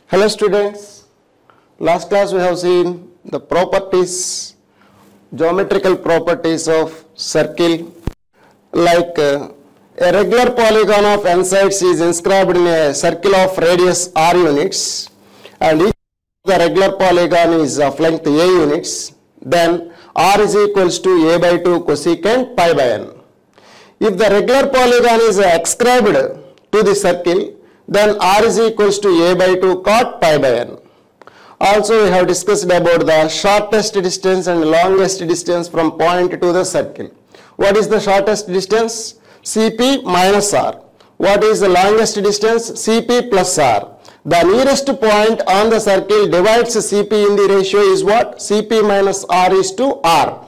Hello students, last class we have seen the properties, geometrical properties of circle, like a regular polygon of n sides is inscribed in a circle of radius r units, and each the regular polygon is of length a units, then r is equals to a by 2 cosecant pi by n. If the regular polygon is ascribed to the circle, then r is equals to a by 2 cot pi by n. Also we have discussed about the shortest distance and longest distance from point to the circle. What is the shortest distance? Cp minus r. What is the longest distance? Cp plus r. The nearest point on the circle divides Cp in the ratio is what? Cp minus r is to r.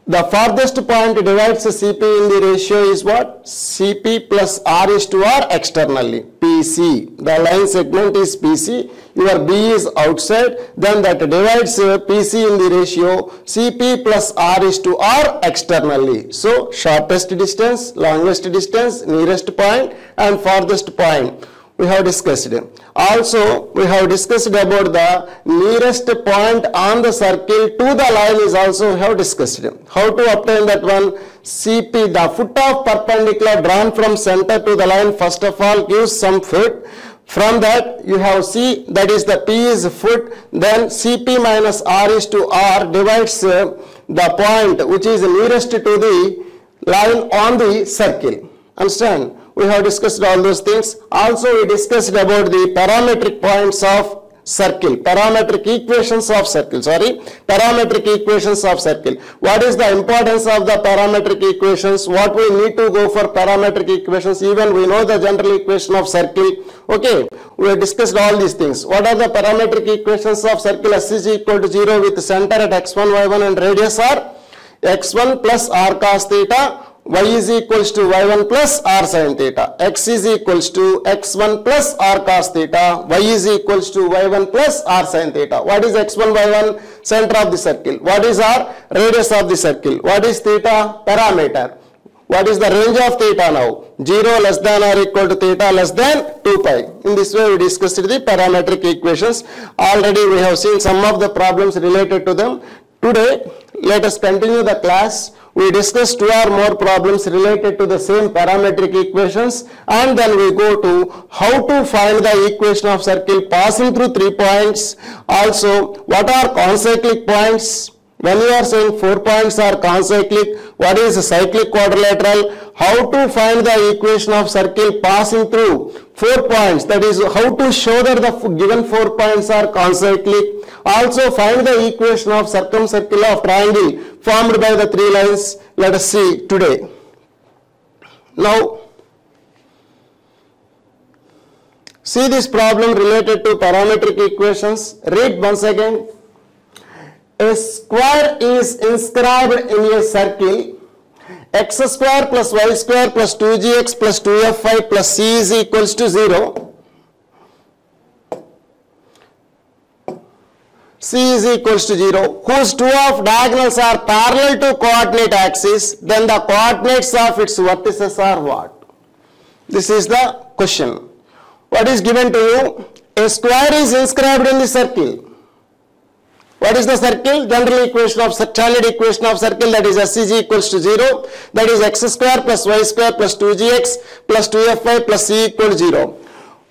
The farthest point divides Cp in the ratio is what? Cp plus r is to r externally, PC. The line segment is PC, your B is outside, then that divides PC in the ratio Cp plus r is to r externally. So, shortest distance, longest distance, nearest point and farthest point we have discussed. Also, we have discussed about the nearest point on the circle to the line is also we have discussed. How to obtain that one? Cp, the foot of perpendicular drawn from center to the line, first of all gives some foot. From that you have C, that is the P is foot, then Cp minus r is to r divides the point which is nearest to the line on the circle. Understand? We have discussed all those things. Also we discussed about the parametric points of circle, parametric equations of circle, parametric equations of circle. What is the importance of the parametric equations? What we need to go for parametric equations? Even we know the general equation of circle. Okay, we have discussed all these things. What are the parametric equations of circle? S is equal to 0 with center at x1, y1 and radius r, x1 plus r cos theta, y is equals to y1 plus r sin theta, x is equals to x1 plus r cos theta, y is equals to y1 plus r sin theta. What is x1, y1? Center of the circle. What is r? Radius of the circle. What is theta? Parameter. What is the range of theta now? 0 less than or equal to theta less than 2 pi. In this way we discussed the parametric equations. Already we have seen some of the problems related to them. Today let us continue the class. We discussed 2 or more problems related to the same parametric equations, and then we go to how to find the equation of circle passing through 3 points. Also, what are concyclic points? When you are saying 4 points are concyclic, what is a cyclic quadrilateral? How to find the equation of circle passing through 4 points, that is how to show that the given 4 points are concyclic. Also find the equation of circumcircle of triangle formed by the 3 lines. Let us see today. Now, see this problem related to parametric equations. Read once again. A square is inscribed in a circle. X square plus y square plus 2gx plus 2fy plus c is equals to 0. C is equals to 0, whose 2 of diagonals are parallel to coordinate axis, then the coordinates of its vertices are what? This is the question. What is given to you? A square is inscribed in the circle. What is the circle? General equation of standard equation of circle, that is S is equals to 0, that is x square plus y square plus 2gx plus 2fy plus c equals 0.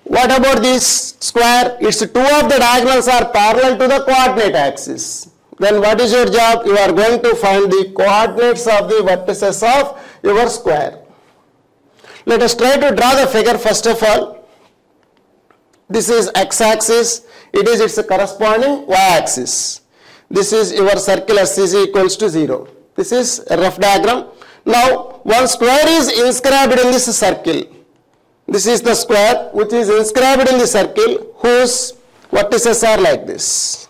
What about this square? Its 2 of the diagonals are parallel to the coordinate axis. Then what is your job? You are going to find the coordinates of the vertices of your square. Let us try to draw the figure first of all. This is x-axis, it is its corresponding y-axis. This is your circle S is equals to 0. This is a rough diagram. Now, one square is inscribed in this circle. This is the square which is inscribed in the circle whose vertices are like this.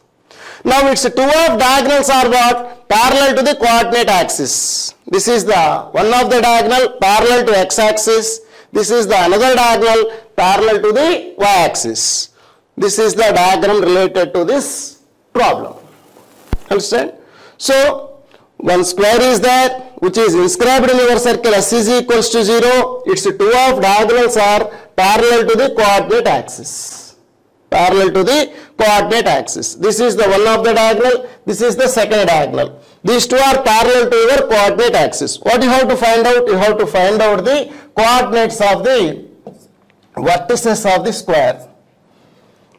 Now, its 2 of diagonals are what? Parallel to the coordinate axis. This is the one of the diagonal parallel to x-axis. This is the another diagonal parallel to the y-axis. This is the diagram related to this problem. Understand? So, one square is there which is inscribed in your circle S is equals to 0. Its 2 of diagonals are parallel to the coordinate axis. parallel to the coordinate axis. This is the one of the diagonal, this is the second diagonal. These two are parallel to your coordinate axis. What you have to find out? You have to find out the coordinates of the vertices of the square.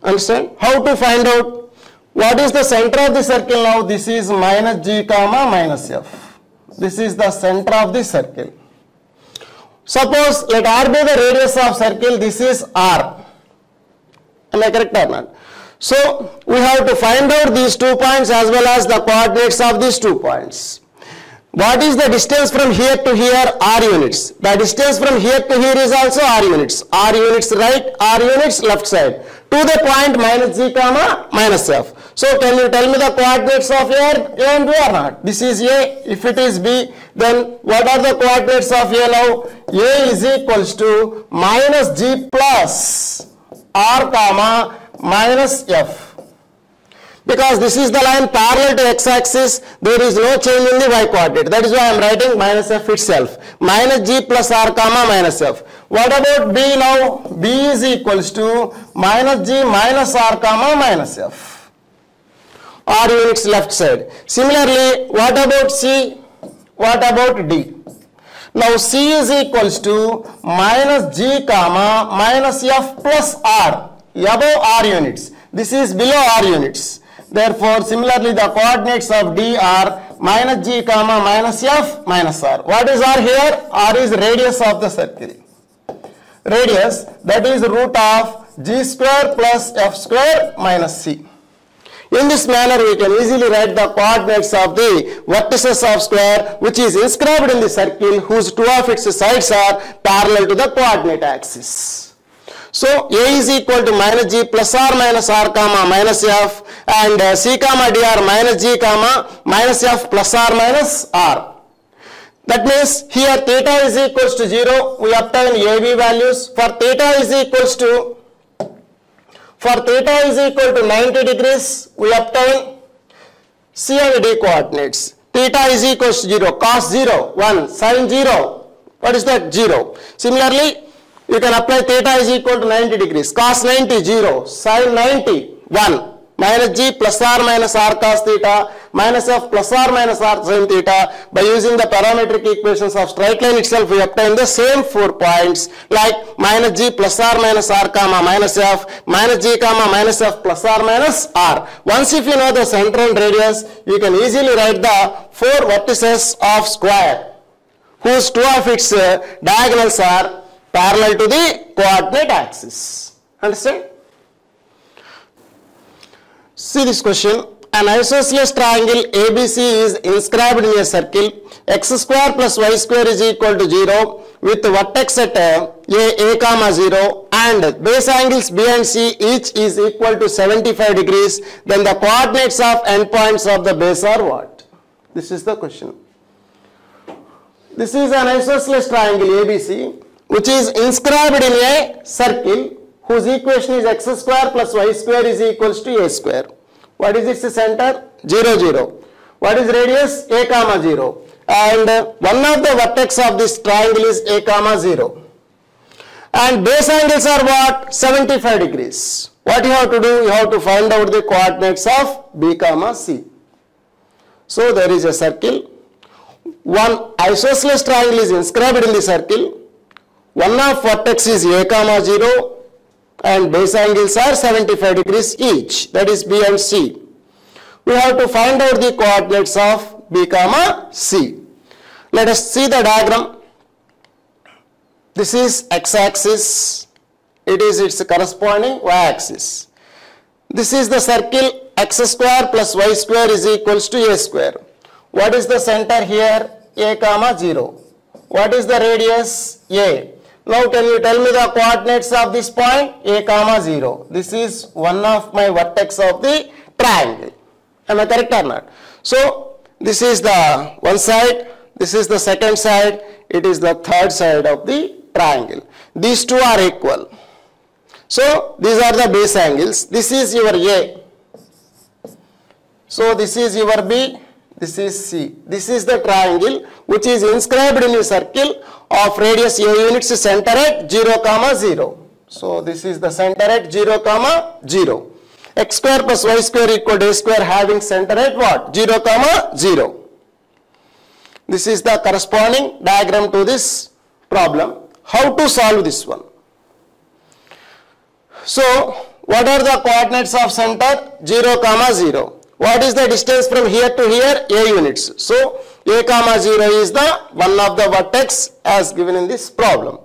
Understand? How to find out? What is the center of the circle now? This is minus g comma minus f. This is the center of the circle. Suppose let r be the radius of circle. This is r. Am I correct or not? So we have to find out these 2 points as well as the coordinates of these 2 points. What is the distance from here to here? R units. The distance from here to here is also R units. R units right, R units left side. To the point minus g comma minus f. So can you tell me the coordinates of here? A and B or not? This is A. If it is B, then what are the coordinates of A now? A is equals to minus g plus R comma minus f. Because this is the line parallel to x-axis, there is no change in the y-coordinate. That is why I am writing minus f itself. Minus g plus r comma minus f. What about b now? B is equals to minus g minus r comma minus f. R units left side. Similarly, what about c? What about d? Now c is equals to minus g comma minus f plus r. Above r units. This is below r units. Therefore, similarly, the coordinates of d are minus g comma minus f minus r. What is r here? R is radius of the circle. Radius, that is root of g square plus f square minus c. In this manner, we can easily write the coordinates of the vertices of square, which is inscribed in the circle, whose 2 of its sides are parallel to the coordinate axis. So A is equal to minus g plus r minus r comma minus f, and c comma d are minus g comma minus f plus r minus r. That means here theta is equals to 0, we obtain AB values. For theta is equals to 90 degrees, we obtain C and D coordinates. Theta is equals to 0, cos 0, 1, sin 0. What is that? 0. Similarly, you can apply theta is equal to 90 degrees. Cos 90, 0. Sin 90, 1. Minus g plus r minus r cos theta minus f plus r minus r sin theta. By using the parametric equations of straight line itself, we obtain the same 4 points like minus g plus r minus r comma minus f, minus g comma minus f plus r minus r. Once if you know the center and radius, you can easily write the 4 vertices of square, whose 2 of its diagonals are parallel to the coordinate axis. Understand? See this question. An isosceles triangle ABC is inscribed in a circle. X square plus y square is equal to 0 with vertex at a comma 0 and base angles B and C each is equal to 75 degrees. Then the coordinates of endpoints of the base are what? This is the question. This is an isosceles triangle ABC, which is inscribed in a circle whose equation is x square plus y square is equals to a square. What is its center? 0, 0. What is radius? A comma 0. And one of the vertex of this triangle is a comma 0. And base angles are what? 75 degrees. What you have to do? You have to find out the coordinates of B comma C. So there is a circle. One isosceles triangle is inscribed in the circle. One of vertex is a comma 0 and base angles are 75 degrees each, that is B and C. We have to find out the coordinates of B comma C. Let us see the diagram. This is x-axis, it is its corresponding y-axis. This is the circle x square plus y square is equals to a square. What is the center here? A comma 0. What is the radius? A. Now can you tell me the coordinates of this point? A comma 0. This is one of my vertex of the triangle. Am I correct or not? So this is the one side, this is the second side, it is the third side of the triangle. These two are equal. So these are the base angles. This is your A. So this is your B. This is C. This is the triangle which is inscribed in a circle of radius A units center at 0 comma 0. So this is the center at 0, 0. X square plus y square equal to a square having center at what? 0, 0. This is the corresponding diagram to this problem. How to solve this one? So what are the coordinates of center? 0, 0. What is the distance from here to here? A units. So a, 0 is the one of the vertex as given in this problem.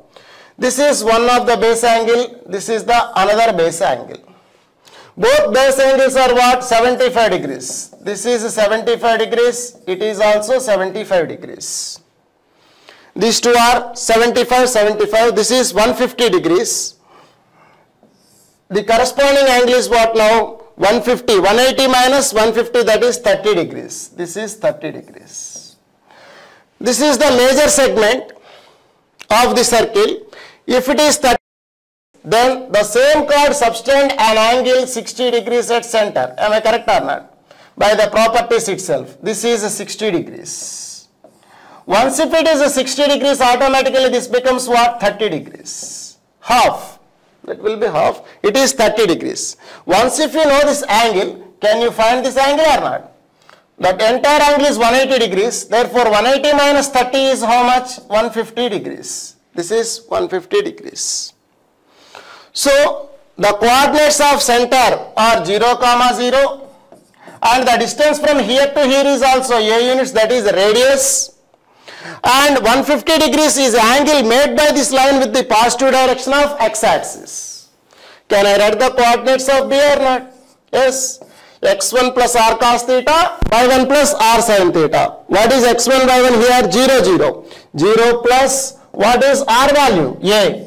This is one of the base angle. This is the another base angle. Both base angles are what? 75 degrees. This is 75 degrees. It is also 75 degrees. These two are 75, 75. This is 150 degrees. The corresponding angle is what now? 150. 180 minus 150, that is 30 degrees. This is 30 degrees. This is the major segment of the circle. If it is 30, then the same chord subtend an angle 60 degrees at center. Am I correct or not? By the properties itself. This is 60 degrees. Once if it is 60 degrees, automatically this becomes what? 30 degrees. Half. That will be half. It is 30 degrees. Once if you know this angle, can you find this angle or not? That entire angle is 180 degrees. Therefore, 180 minus 30 is how much? 150 degrees. This is 150 degrees. So, the coordinates of center are 0, 0. And the distance from here to here is also a units, that is radius. And 150 degrees is angle made by this line with the positive direction of x-axis. Can I write the coordinates of B or not? Yes. x1 plus r cos theta, y1 plus r sin theta. What is x1, y1 here? 0, 0. 0 plus what is r value? A.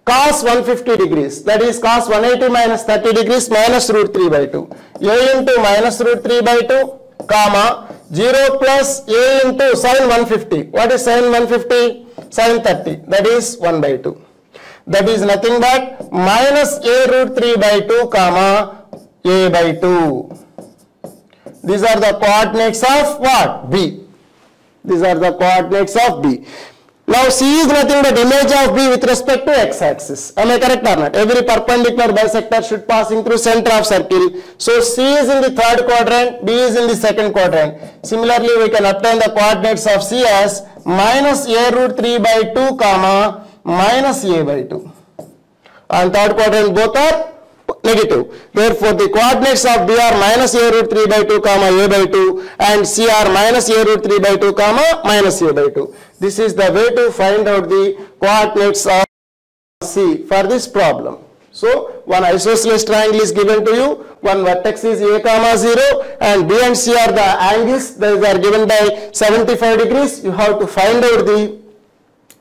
Cos 150 degrees, that is cos 180 minus 30 degrees minus root 3 by 2. A into minus root 3 by 2, comma, 0 plus a into sin 150. What is sin 150? Sin 30, that is 1 by 2. That is nothing but minus a root 3 by 2, comma, a by 2. These are the coordinates of what? B. These are the coordinates of B. Now C is nothing but image of B with respect to x-axis. Am I correct or not? Every perpendicular bisector should passing through center of circle. So C is in the third quadrant, B is in the second quadrant. Similarly, we can obtain the coordinates of C as minus a root 3 by 2, comma, minus a by 2. And third quadrant both are negative. Therefore, the coordinates of B are minus a root 3 by 2, comma, a by 2, and C are minus a root 3 by 2, comma, minus a by 2. This is the way to find out the coordinates of C for this problem. So, one isosceles triangle is given to you, one vertex is a, comma, 0, and B and C are the angles, they are given by 75 degrees. You have to find out the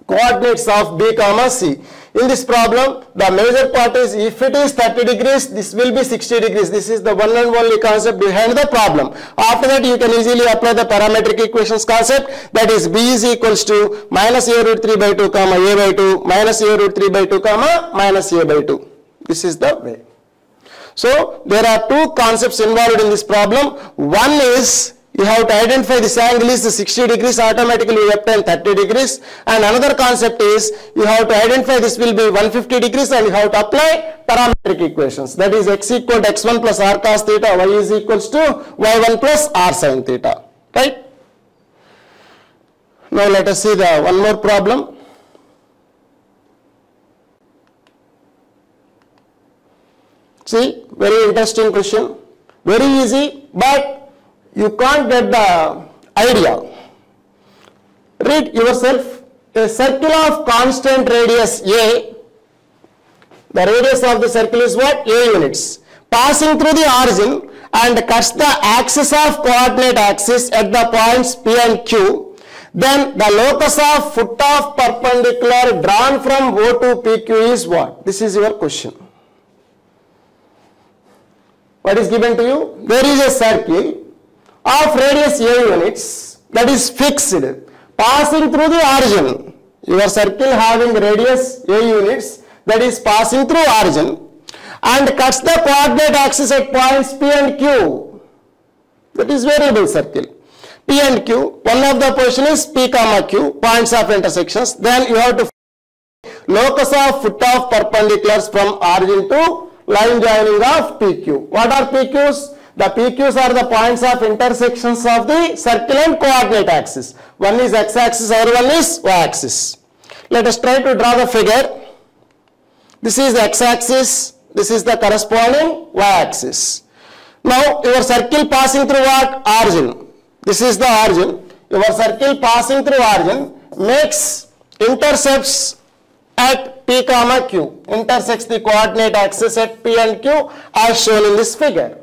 coordinates of B, comma, C. In this problem, the major part is if it is 30 degrees, this will be 60 degrees. This is the one and only concept behind the problem. After that, you can easily apply the parametric equations concept, that is B is equals to minus a root 3 by 2, comma, a by 2, minus a root 3 by 2, comma, minus a by 2. This is the way. So, there are two concepts involved in this problem. One is you have to identify this angle is 60 degrees, automatically you obtain 30 degrees. And another concept is you have to identify this will be 150 degrees and you have to apply parametric equations. That is x equal to x1 plus r cos theta, y is equals to y1 plus r sin theta. Right? Now let us see the one more problem. See, very interesting question. Very easy, but you can't get the idea. Read yourself. A circle of constant radius A. The radius of the circle is what? A units. Passing through the origin and cuts the axis of coordinate axis at the points P and Q. Then the locus of foot of perpendicular drawn from O to PQ is what? This is your question. What is given to you? There is a circle of radius A units, that is fixed, passing through the origin. Your circle having radius A units, that is passing through origin, and cuts the coordinate axis at points P and Q. That is variable circle. P and Q, one of the position is P, comma, Q, points of intersections. Then you have to find locus of foot of perpendiculars from origin to line joining of PQ. What are PQs? The PQs are the points of intersections of the circle and coordinate axis. One is x-axis, other one is y-axis. Let us try to draw the figure. This is the x-axis, this is the corresponding y-axis. Now your circle passing through what? Origin. This is the origin. Your circle passing through origin makes intercepts at P comma Q. Intersects the coordinate axis at P and Q as shown in this figure.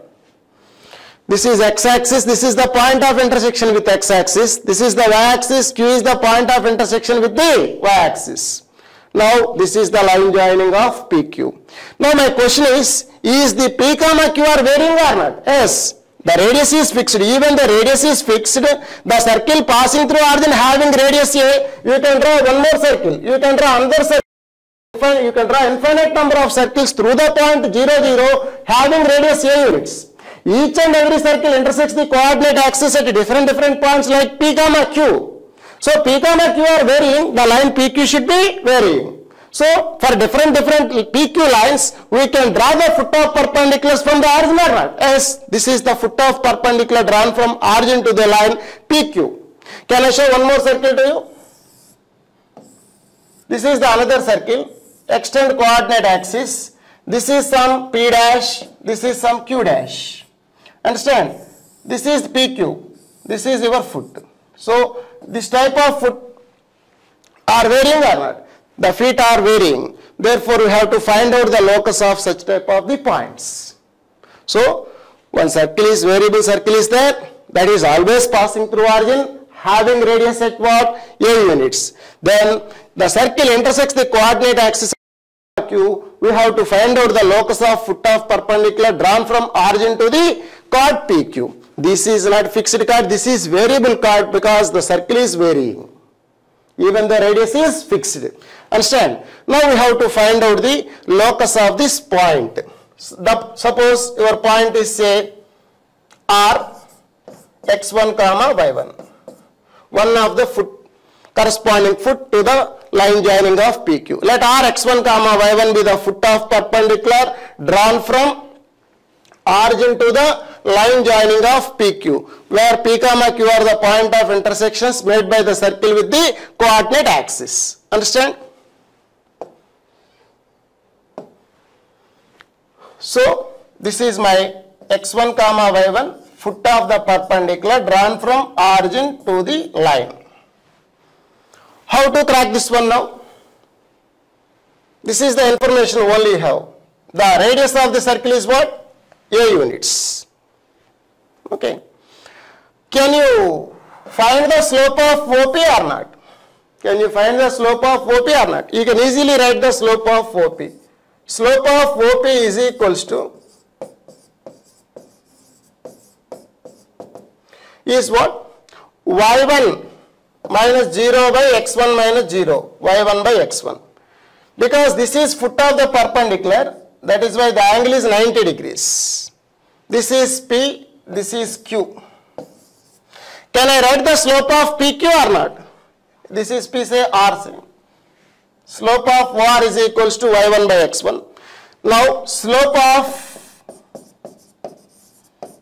This is x-axis, this is the point of intersection with x-axis. This is the y-axis, Q is the point of intersection with the y-axis. Now this is the line joining of PQ. Now my question is the P comma Q are varying or not? Yes. The radius is fixed. Even the radius is fixed. The circle passing through origin having radius A, you can draw one more circle. You can draw another circle. You can draw infinite number of circles through the point 0, 0 having radius A units. Each and every circle intersects the coordinate axis at different points like P comma Q. So P comma Q are varying, the line PQ should be varying. So for different PQ lines, we can draw the foot of perpendiculars from the origin or not? Yes, this is the foot of perpendicular drawn from origin to the line PQ. Can I show one more circle to you? This is the another circle, extend coordinate axis. This is some P dash, this is some Q dash. Understand? This is PQ, this is your foot. So this type of foot are varying or not? The feet are varying. Therefore, we have to find out the locus of such type of the points. So, one circle is variable circle is there. That is always passing through origin, having radius at what? A units. Then the circle intersects the coordinate axis Q. We have to find out the locus of foot of perpendicular drawn from origin to the chord PQ. This is not fixed chord. This is variable chord because the circle is varying. Even the radius is fixed. Understand? Now we have to find out the locus of this point. Suppose your point is say R x1 comma y1. One of the foot corresponding foot to the line joining of PQ. Let R x1 comma y1 be the foot of perpendicular drawn from origin to the line joining of PQ, where P comma Q are the point of intersections made by the circle with the coordinate axis. Understand? So this is my x1 comma y1 foot of the perpendicular drawn from origin to the line. How to crack this one now? This is the information only you have. The radius of the circle is what? A units. Okay. Can you find the slope of OP or not? Can you find the slope of OP or not? You can easily write the slope of OP. Slope of OP is equals to is what? Y1 minus 0 by x1 minus 0. Y1 by x1. Because this is foot of the perpendicular, that is why the angle is 90 degrees. This is P, this is Q. Can I write the slope of PQ or not? This is P, say R. Say. Slope of R is equals to y1 by x1. Now slope of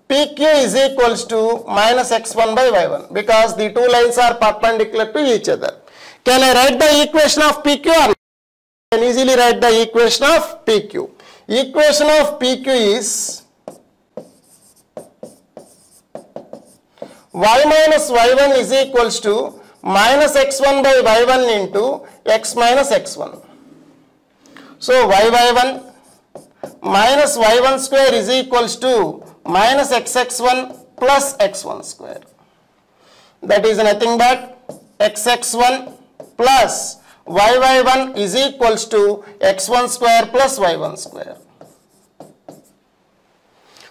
PQ is equals to minus x1 by y1 because the two lines are perpendicular to each other. Can I write the equation of PQ or not? I can easily write the equation of PQ. Equation of PQ is y minus y1 is equals to minus x1 by y1 into x minus x1. So y1 minus y1 square is equals to minus xx1 plus x1 square. That is nothing but xx1 plus y1 is equals to x1 square plus y1 square.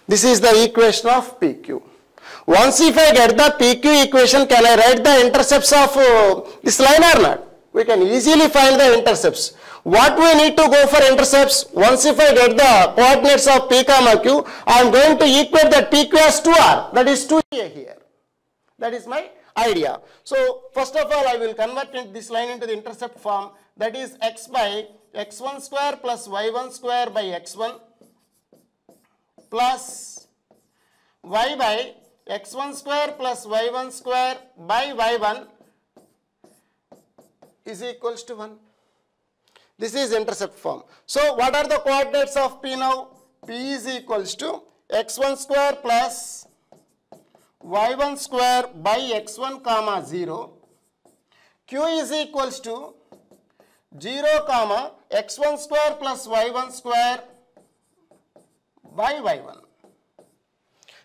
This is the equation of PQ. Once if I get the PQ equation, can I write the intercepts of this line or not? We can easily find the intercepts. What we need to go for intercepts? Once if I get the coordinates of P comma Q, I am going to equate that PQ as 2R. That is 2A here. That is my idea. So first of all, I will convert this line into the intercept form. that is x by x1 square plus y1 square by x1 plus y by x1 square plus y1 square by y1 is equals to 1. This is intercept form. So what are the coordinates of P now? P is equals to x1 square plus y1 square by x1 comma 0. Q is equals to 0 comma x1 square plus y1 square by y1.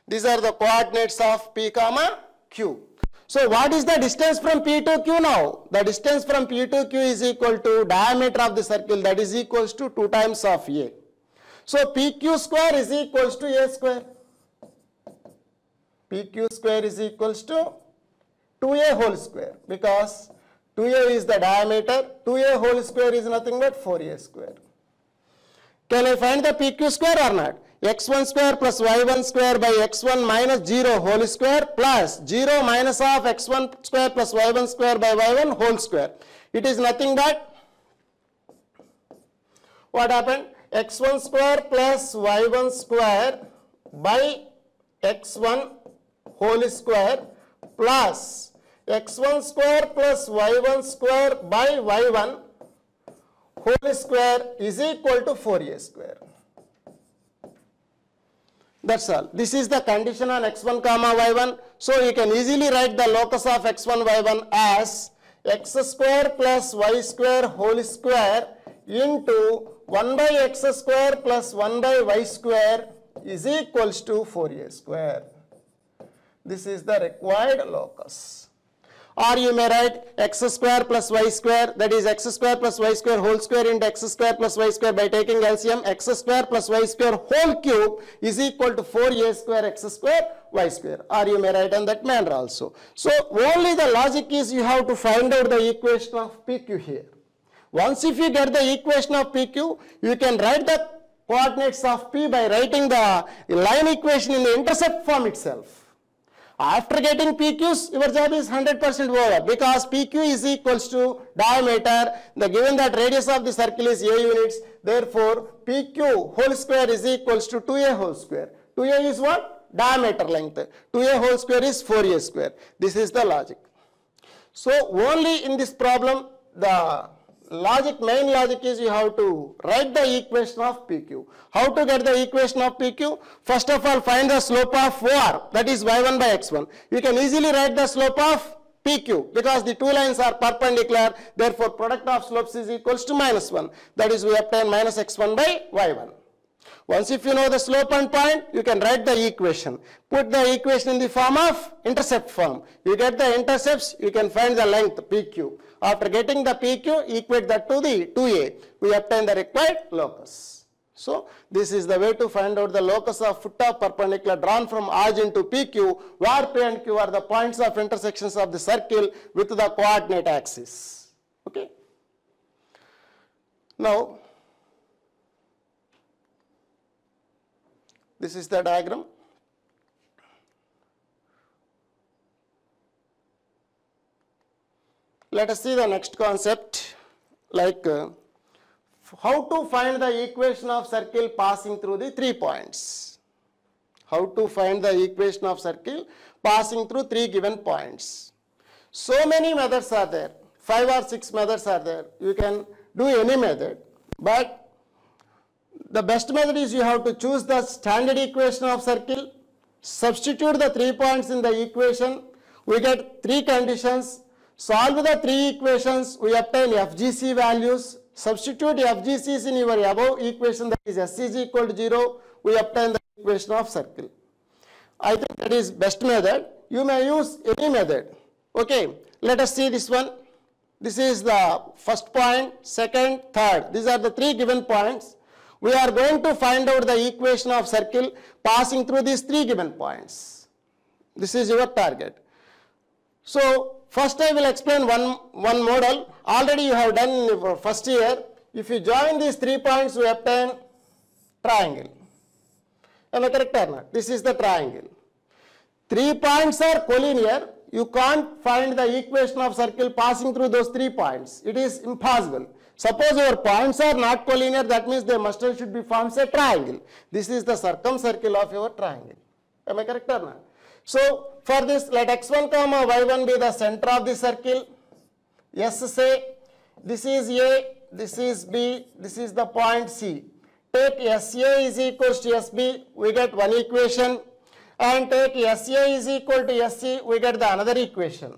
These are the coordinates of P comma Q. So what is the distance from P to Q now? The distance from P to Q is equal to diameter of the circle, that is equals to 2 times of A. So PQ square is equals to A square. PQ square is equals to 2A whole square, because 2A is the diameter, 2A whole square is nothing but 4A square. Can I find the PQ square or not? X1 square plus y1 square by x1 minus 0 whole square plus 0 minus of x1 square plus y1 square by y1 whole square. It is nothing but, what happened? X1 square plus y1 square by x1 whole square plus x1 square plus y1 square by y1 whole square is equal to 4A square. That's all. This is the condition on x1 comma y1. So you can easily write the locus of x1 y1 as x square plus y square whole square into 1 by x square plus 1 by y square is equals to 4A square. This is the required locus. Or you may write x square plus y square, that is x square plus y square whole square into x square plus y square by taking LCM, x square plus y square whole cube is equal to 4A square x square y square. Or you may write in that manner also. So only the logic is you have to find out the equation of PQ here. Once if you get the equation of PQ, you can write the coordinates of P by writing the line equation in the intercept form itself. After getting PQs, your job is 100% over, because PQ is equals to diameter. Given that radius of the circle is A units, therefore PQ whole square is equals to 2A whole square. 2A is what? Diameter length. 2A whole square is 4A square. This is the logic. So only in this problem, the main logic is you have to write the equation of PQ. How to get the equation of PQ? First of all, find the slope of OR, that is y1 by x1. You can easily write the slope of PQ because the two lines are perpendicular. Therefore, product of slopes is equals to -1. That is, we obtain minus x1 by y1. Once if you know the slope and point, you can write the equation. Put the equation in the form of intercept form. You get the intercepts, you can find the length PQ. After getting the PQ, equate that to the 2A. We obtain the required locus. So this is the way to find out the locus of foot of perpendicular drawn from origin to PQ, where P and Q are the points of intersections of the circle with the coordinate axis. Okay. Now, this is the diagram. Let us see the next concept, like how to find the equation of circle passing through the 3 points. How to find the equation of circle passing through 3 given points. So many methods are there. 5 or 6 methods are there. You can do any method, but the best method is you have to choose the standard equation of circle, substitute the 3 points in the equation. We get 3 conditions. Solve the 3 equations, we obtain FGC values. Substitute FGCs in your above equation, that is S is equal to 0, we obtain the equation of circle. I think that is best method. You may use any method. Okay, let us see this one. This is the first point, second, third. These are the 3 given points. We are going to find out the equation of circle passing through these 3 given points. This is your target. So first I will explain one model. Already you have done in your first year. If you join these 3 points, we obtain triangle. Am I correct or not? This is the triangle. 3 points are collinear. You can't find the equation of circle passing through those 3 points. It is impossible. Suppose your points are not collinear, that means they must and should be forms a triangle. This is the circumcircle of your triangle. Am I correct or not? So for this, let x1 comma y1 be the center of the circle. Yes, say this is A, this is B, this is the point C. Take SA is equals to SB, we get one equation, and take SA is equal to SC, we get the another equation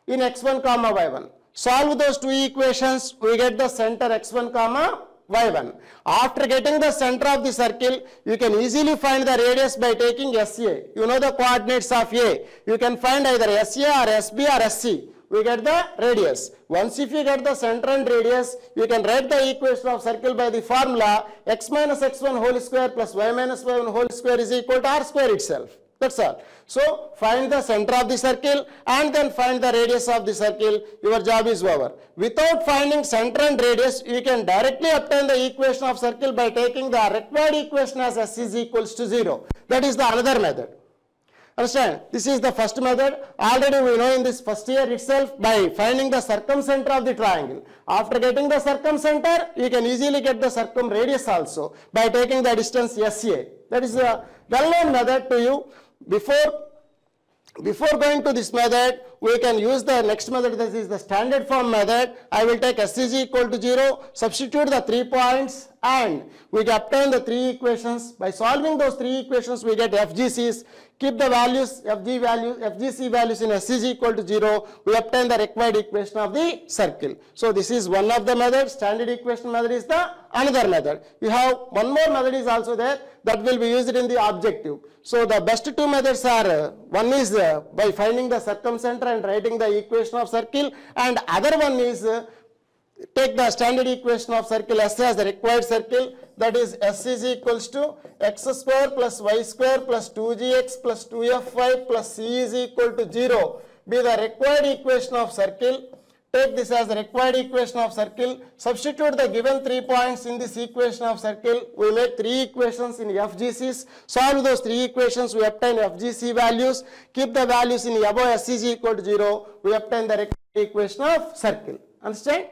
in x1 comma y1. Solve those two equations, we get the center x1 comma y1. After getting the center of the circle, you can easily find the radius by taking SA. You know the coordinates of A. You can find either SA or SB or SC. We get the radius. Once if you get the center and radius, you can write the equation of circle by the formula x minus x1 whole square plus y minus y1 whole square is equal to r square itself. That's all. So find the center of the circle and then find the radius of the circle. Your job is over. Without finding center and radius, you can directly obtain the equation of circle by taking the required equation as s is equals to 0. That is the another method. Understand? This is the first method. Already we know in this first year itself by finding the circumcenter of the triangle. After getting the circumcenter, you can easily get the circumradius also by taking the distance SA. That is a well-known method to you. Before going to this method, we can use the next method. This is the standard form method. I will take S is equal to 0, substitute the 3 points, and we obtain the 3 equations. By solving those 3 equations, we get FGCs. Keep the values, FGC values in S is equal to 0. We obtain the required equation of the circle. So this is one of the methods. Standard equation method is the another method. You have one more method is also there that will be used in the objective. So the best two methods are, one is by finding the circumcenter and writing the equation of circle, and other one is take the standard equation of circle S as the required circle, that is S is equals to x square plus y square plus 2gx plus 2fy plus c is equal to 0 be the required equation of circle. Take this as the required equation of circle, substitute the given 3 points in this equation of circle, we make 3 equations in FGCs, solve those 3 equations, we obtain FGC values, keep the values in above S is equal to 0, we obtain the required equation of circle. Understand?